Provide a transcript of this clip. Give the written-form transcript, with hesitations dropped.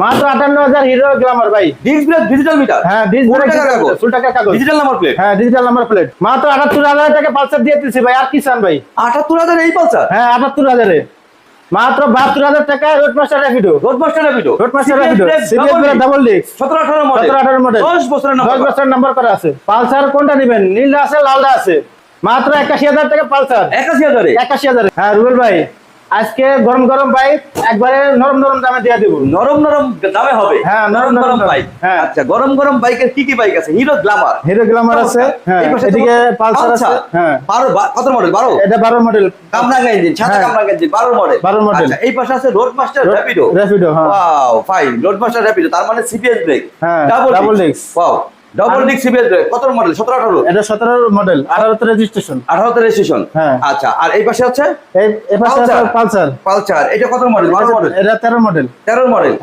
মাত্র 58,000 hero Glamour ভাই। Disc brake digital meter, হ্যাঁ ডিজিটাল কাগজ, ফুল টাকা কাগজ, ডিজিটাল নাম্বার প্লেট। হ্যাঁ ডিজিটাল নাম্বার প্লেট। মাত্র 78,000 টাকা পালসার দিয়ে দিচ্ছি ভাই, আর কি চান ভাই? 78,000 এই পালসার? হ্যাঁ 78,000 এ মাত্র 72,000 টাকা Roadmaster Rapido. Roadmaster Rapido, Roadmaster Rapido CBS double disc 17-18 model, 17-18 model, 10 বছরের নাম্বার, 10 বছরের নাম্বার করা আছে। পালসার কোনটা নেবেন? নীলটা আছে, লালটা আছে। মাত্র 81,000 টাকা পালসার। 81,000 এ? 81,000। হ্যাঁ রুবেল ভাই, আজকে গরম গরম বাইক একবারে নরম নরম দামে দিয়ে দেব। নরম নরম দামে হবে? হ্যাঁ নরম নরম বাইক। হ্যাঁ আচ্ছা, গরম গরম বাইকের কি কি বাইক আছে? হিরো গ্ল্যামার, হিরো গ্ল্যামার আছে, হ্যাঁ এদিকে পালসার আছে। হ্যাঁ 12 কত মডেল? 12? এটা 12 মডেল, কামরাঙ্গা ইঞ্জিন, সাদা কামরাঙ্গা ইঞ্জিন, 12 মডেল। 12 মডেল। আচ্ছা, এই পাশে আছে রোডমাস্টার র্যাপিডো। র্যাপিডো হ্যাঁ। ওয়াও ফাইন, রোডমাস্টার র্যাপিডো, তার মানে সিবিএস ব্রেক, হ্যাঁ double disc. Wow, double disc CBS brake. কত মডেল? 17-18? এটা 17 মডেল, 18 তে রেজিস্ট্রেশন। 18 তে রেজিস্ট্রেশন। হ্যাঁ। আচ্ছা, আর এই পাশে আছে এই পাশে আছে পালসার। পালসার, এটা কত মডেল? 12 মডেল? এটা 13 মডেল। 13 মডেল।